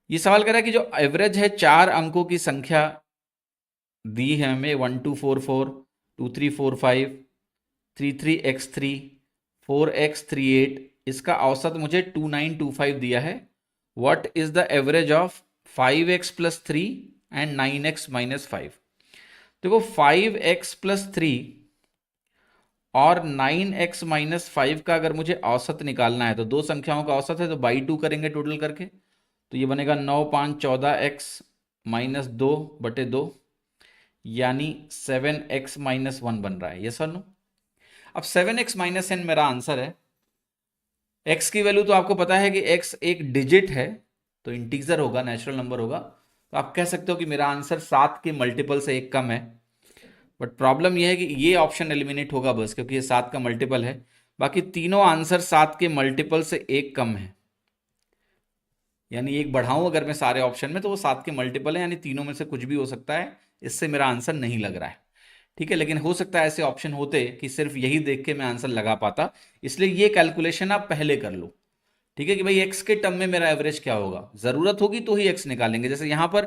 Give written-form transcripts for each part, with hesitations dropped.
ये सवाल कर रहा है कि जो एवरेज है 4 अंकों की संख्या दी है हमें 1244, 2345, 33x3, 4x38, इसका औसत मुझे 2925 दिया है। What is the average of 5x+3 and 9x-5? देखो 5x+3 और 9x-5 का अगर मुझे औसत निकालना है तो दो संख्याओं का औसत है तो बाई 2 करेंगे टोटल करके, तो ये बनेगा 9 5 14x-2/2, यानी 7x-1 बन रहा है। ये सर नो। अब 7x-n मेरा आंसर है। x की वैल्यू तो आपको पता है कि x एक डिजिट है तो इंटीजर होगा, नेचुरल नंबर होगा, तो आप कह सकते हो कि मेरा आंसर 7 के मल्टीपल से एक कम है। बट प्रॉब्लम यह है कि ये ऑप्शन एलिमिनेट होगा बस, क्योंकि ये 7 का मल्टीपल है। बाकी तीनों आंसर 7 के मल्टीपल से एक कम है, यानी एक बढ़ाऊं अगर मैं सारे ऑप्शन में तो वो 7 के मल्टीपल है, यानी तीनों में से कुछ भी हो सकता है। इससे मेरा आंसर नहीं लग रहा है। ठीक है, लेकिन हो सकता है ऐसे ऑप्शन होते कि सिर्फ यही देख के मैं आंसर लगा पाता, इसलिए ये कैलकुलेशन आप पहले कर लो। ठीक है कि भाई एक्स के टर्म में मेरा एवरेज क्या होगा, जरूरत होगी तो ही एक्स निकालेंगे। जैसे यहां पर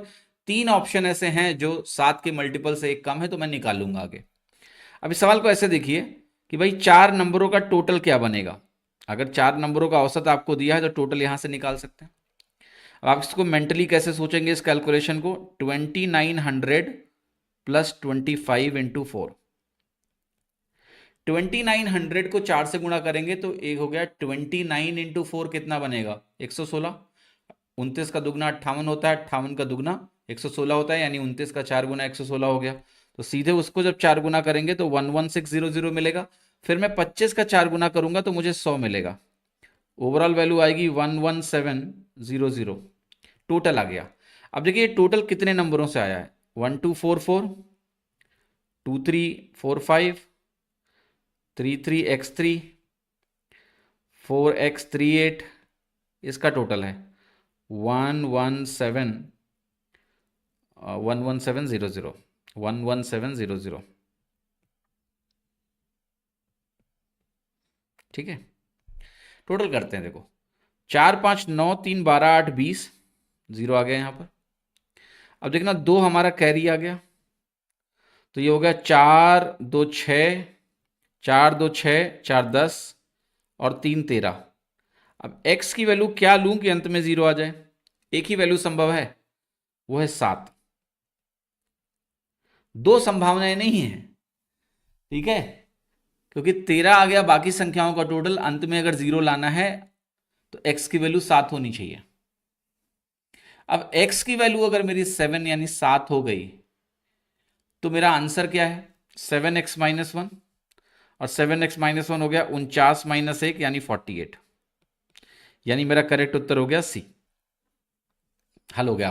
3 ऑप्शन ऐसे हैं जो 7 के मल्टीपल से एक कम है, तो मैं निकालूंगा आगे। अब इस सवाल को ऐसे देखिए कि भाई 4 नंबरों का टोटल क्या बनेगा। अगर 4 नंबरों का औसत आपको दिया है तो टोटल यहां से निकाल सकते हैं। अब आप इसको मेंटली कैसे सोचेंगे इस कैलकुलेशन को? 2900 प्लस 25 इंटू 4। 2900 को 4 से गुणा करेंगे तो एक हो गया 29 इंटू 4 कितना बनेगा? 116। 29 का दुगना 58 होता है, 58 का दुगना 116 होता है, यानी 29 का 4 गुना 116 हो गया। तो सीधे उसको जब 4 गुना करेंगे तो 11600 मिलेगा। फिर मैं 25 का 4 गुना करूंगा तो मुझे 100 मिलेगा। ओवरऑल वैल्यू आएगी 11700। टोटल आ गया। अब देखिए टोटल कितने नंबरों से आया है? 1244, 2345, 33x3, 4x38, इसका टोटल है 11700। 11700। ठीक है, टोटल करते हैं। देखो 4 5 9 3 12 8 20, जीरो आ गया यहां पर। अब देखना 2 हमारा कैरी आ गया, तो ये हो गया 4 2 6, 4 2 6, 4 10 और 3 13। अब x की वैल्यू क्या लूं कि अंत में जीरो आ जाए? एक ही वैल्यू संभव है, वो है 7। दो संभावनाएं नहीं है। ठीक है, क्योंकि 13 आ गया बाकी संख्याओं का टोटल, अंत में अगर जीरो लाना है तो x की वैल्यू 7 होनी चाहिए। अब x की वैल्यू अगर मेरी 7 यानी 7 हो गई तो मेरा आंसर क्या है? 7x-1, और 7x-1 हो गया 49 - 1 यानी 48, यानी मेरा करेक्ट उत्तर हो गया सी। हल हो गया।